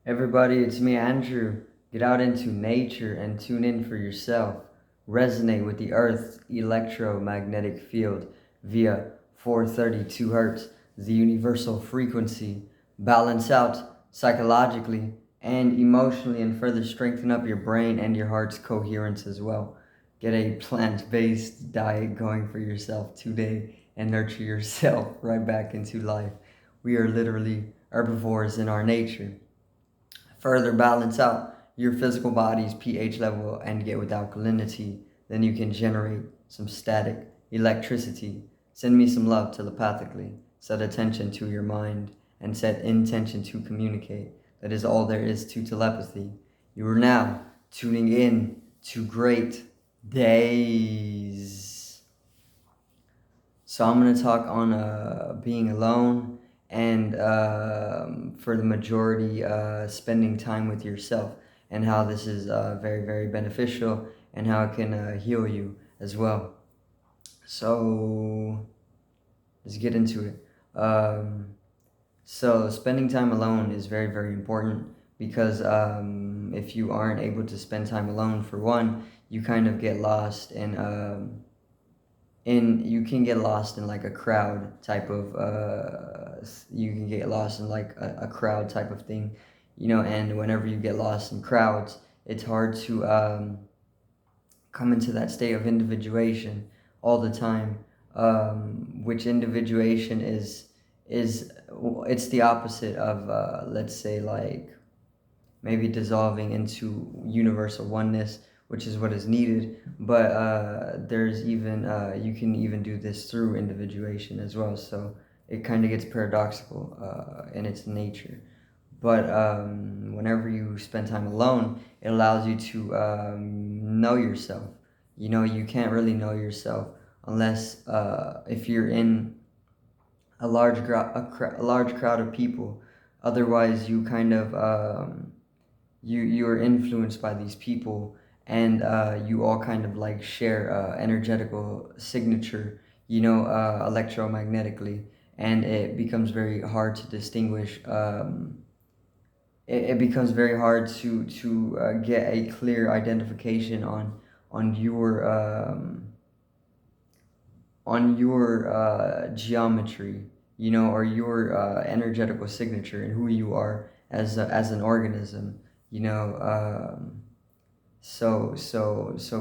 Everybody, it's me, Andrew. Get out into nature and tune in for yourself. Resonate with the Earth's electromagnetic field via 432 Hertz, the universal frequency. Balance out psychologically and emotionally, and further strengthen up your brain and your heart's coherence as well. Get a plant based diet going for yourself today and nurture yourself right back into life. We are literally herbivores in our nature. Further balance out your physical body's pH level and get with alkalinity, then you can generate some static electricity. Send me some love telepathically. Set attention to your mind and set intention to communicate. That is all there is to telepathy. You are now tuning in to great days. So I'm going to talk on being alone and for the majority, spending time with yourself and how this is very, very beneficial and how it can heal you as well. So let's get into it. So spending time alone is very, very important because if you aren't able to spend time alone, for one, you kind of get lost in you can get lost in like a crowd type of you can get lost in like a crowd type of thing, and whenever you get lost in crowds, it's hard to come into that state of individuation all the time, which individuation is it's the opposite of let's say like maybe dissolving into universal oneness, which is what is needed. But there's even you can even do this through individuation as well. So it kind of gets paradoxical in its nature. But whenever you spend time alone, it allows you to know yourself. You can't really know yourself unless if you're in a large crowd of people. Otherwise, you kind of you are influenced by these people, and you all kind of like share energetical signature, electromagnetically, and it becomes very hard to distinguish. It becomes very hard to get a clear identification on your geometry, or your energetical signature and who you are as an organism, you know. So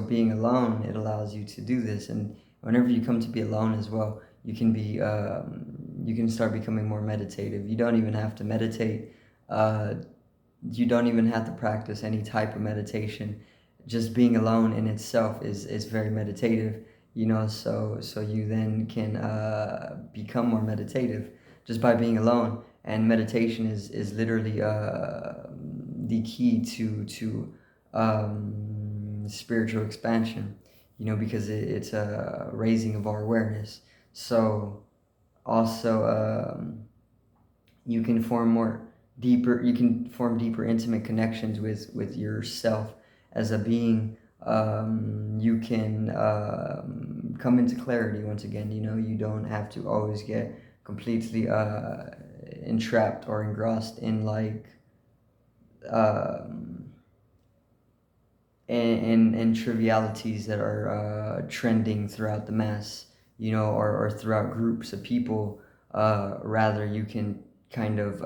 being alone, it allows you to do this, and whenever you come to be alone as well, you can start becoming more meditative. You don't even have to meditate. Uh, you don't even have to practice any type of meditation. Just being alone in itself is very meditative, so you then can become more meditative just by being alone. And meditation is literally the key to spiritual expansion, because it's a raising of our awareness. So also, you can form deeper intimate connections with yourself as a being. You can come into clarity once again. You don't have to always get completely entrapped or engrossed in like in trivialities that are trending throughout the mass, or throughout groups of people. Rather, you can kind of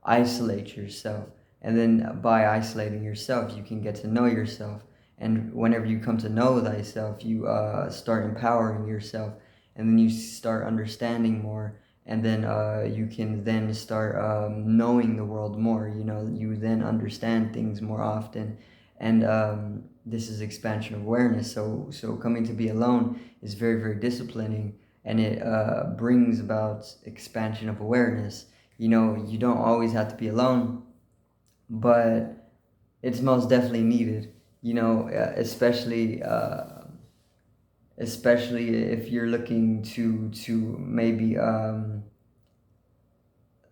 isolate yourself, and then by isolating yourself, you can get to know yourself. And whenever you come to know thyself, you start empowering yourself, and then you start understanding more, and then you can then start knowing the world more. You then understand things more often, and this is expansion of awareness. So coming to be alone is very, very disciplining, and it brings about expansion of awareness. You don't always have to be alone, but it's most definitely needed. Especially if you're looking to maybe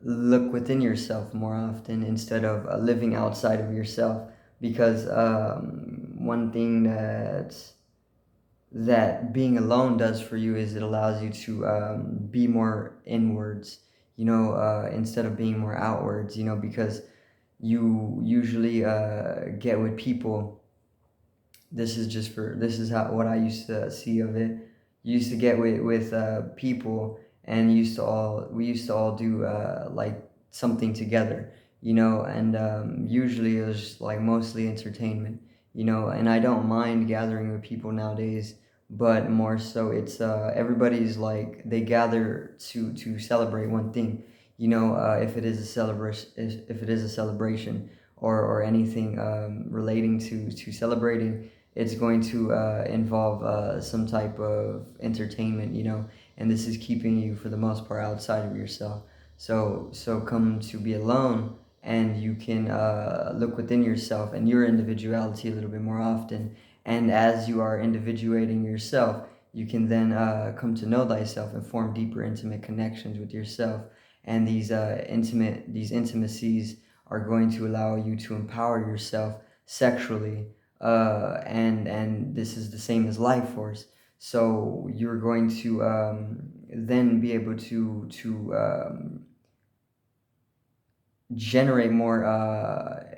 look within yourself more often instead of living outside of yourself. Because one thing that being alone does for you is it allows you to be more inwards, instead of being more outwards, because you usually get with people. This is how what I used to see of it. You used to get with people, and we used to all do like something together, and usually it was just, like, mostly entertainment, and I don't mind gathering with people nowadays, but more so it's everybody's like they gather to celebrate one thing, if it is a celebration, if it is a celebration, or anything relating to celebrating, it's going to involve some type of entertainment, and this is keeping you for the most part outside of yourself. So come to be alone, and you can look within yourself and your individuality a little bit more often. And as you are individuating yourself, you can then come to know thyself and form deeper, intimate connections with yourself. And these intimacies are going to allow you to empower yourself sexually, and this is the same as life force. So you're going to then be able to generate more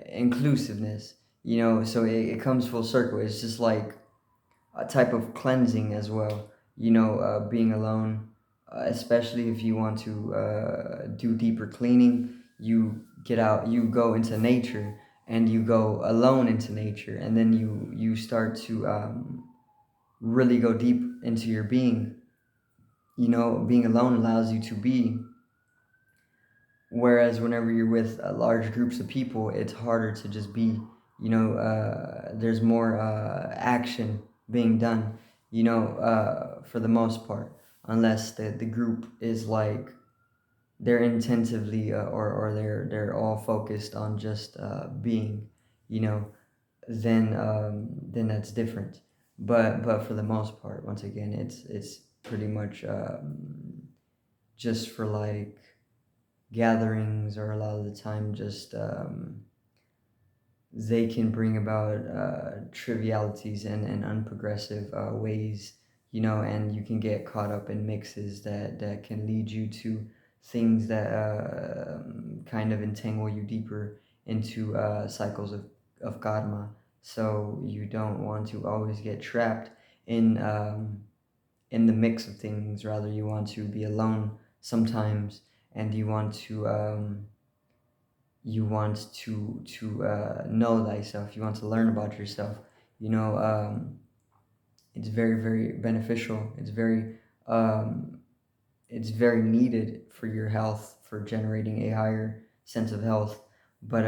inclusiveness. So it comes full circle. It's just like a type of cleansing as well. Being alone, especially if you want to do deeper cleaning, you get out, you go into nature, and you go alone into nature, and then you start to really go deep into your being. Being alone allows you to be, whereas whenever you're with large groups of people, it's harder to just be. There's more action being done, for the most part, unless the group is like they're intensively or they're all focused on just being, you know then that's different. But for the most part, once again, it's pretty much just for like gatherings, or a lot of the time just they can bring about trivialities and unprogressive ways, and you can get caught up in mixes that can lead you to things that kind of entangle you deeper into cycles of karma. So you don't want to always get trapped in the mix of things. Rather, you want to be alone sometimes, and you want to know thyself. You want to learn about yourself. It's very, very beneficial. Um, it's very needed for your health, for generating a higher sense of health. But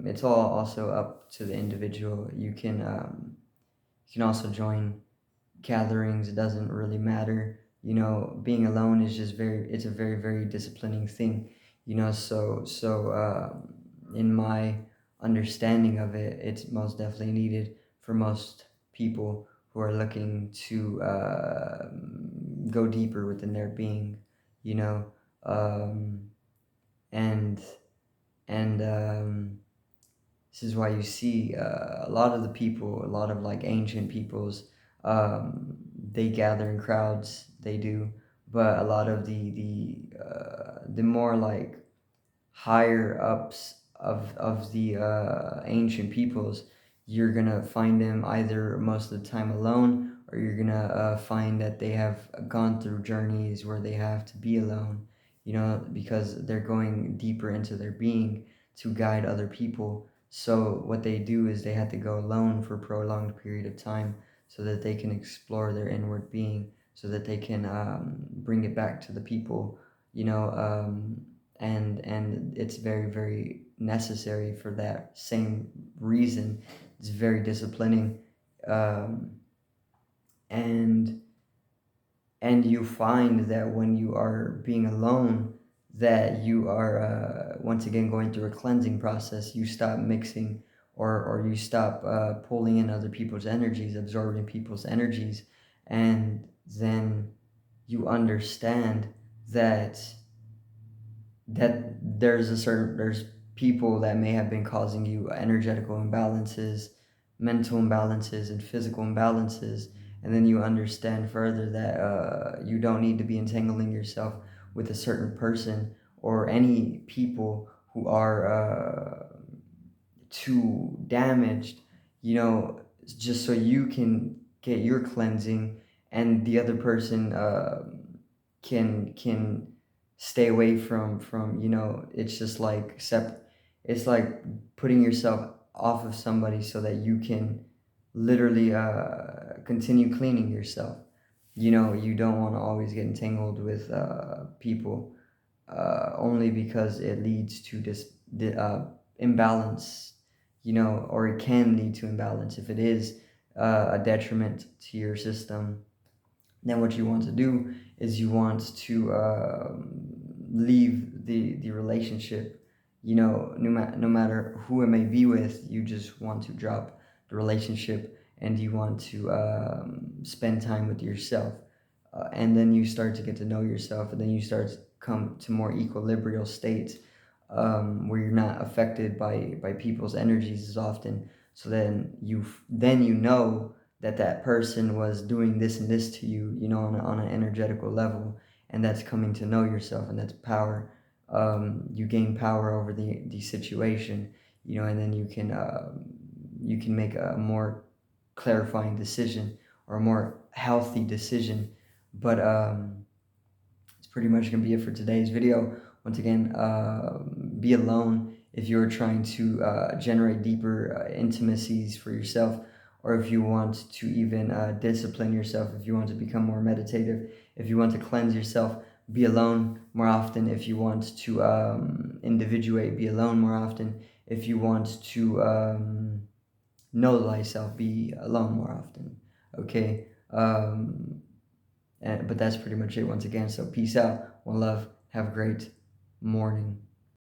it's all also up to the individual. You can also join gatherings. It doesn't really matter. Being alone is just it's a very, very disciplining thing. In my understanding of it, it's most definitely needed for most people who are looking to go deeper within their being, you know, um, and and this is why you see a lot of the people, a lot of like ancient peoples, they gather in crowds. They do, but a lot of the more like higher ups of the ancient peoples, you're gonna find them either most of the time alone, or you're gonna find that they have gone through journeys where they have to be alone, because they're going deeper into their being to guide other people. So what they do is they have to go alone for a prolonged period of time, so that they can explore their inward being, so that they can bring it back to the people, you know um, and it's very, very necessary for that same reason. It's very disciplining, um, and and you find that when you are being alone, that you are once again going through a cleansing process. You stop mixing, or you stop pulling in other people's energies, absorbing people's energies, and then you understand that there's people that may have been causing you energetical imbalances, mental imbalances, and physical imbalances. And then you understand further that you don't need to be entangling yourself with a certain person or any people who are too damaged, just so you can get your cleansing, and the other person can stay away from it's just like it's like putting yourself off of somebody so that you can literally continue cleaning yourself. You don't want to always get entangled with people, only because it leads to this imbalance, or it can lead to imbalance if it is a detriment to your system. Then what you want to do is you want to leave the relationship. No matter who it may be with, you just want to drop the relationship, and you want to spend time with yourself. And then you start to get to know yourself, and then you start to come to more equilibrial states, where you're not affected by people's energies as often. So then you know that person was doing this and this to you, on an energetical level, and that's coming to know yourself, and that's power. You gain power over the situation, and then you can make a more clarifying decision, or a more healthy decision. But it's pretty much going to be it for today's video. Once again, be alone if you're trying to generate deeper intimacies for yourself, or if you want to even discipline yourself, if you want to become more meditative, if you want to cleanse yourself, be alone more often. If you want to individuate, be alone more often. If you want to know thyself, be alone more often. Okay. But that's pretty much it once again. So peace out, one love, have a great morning.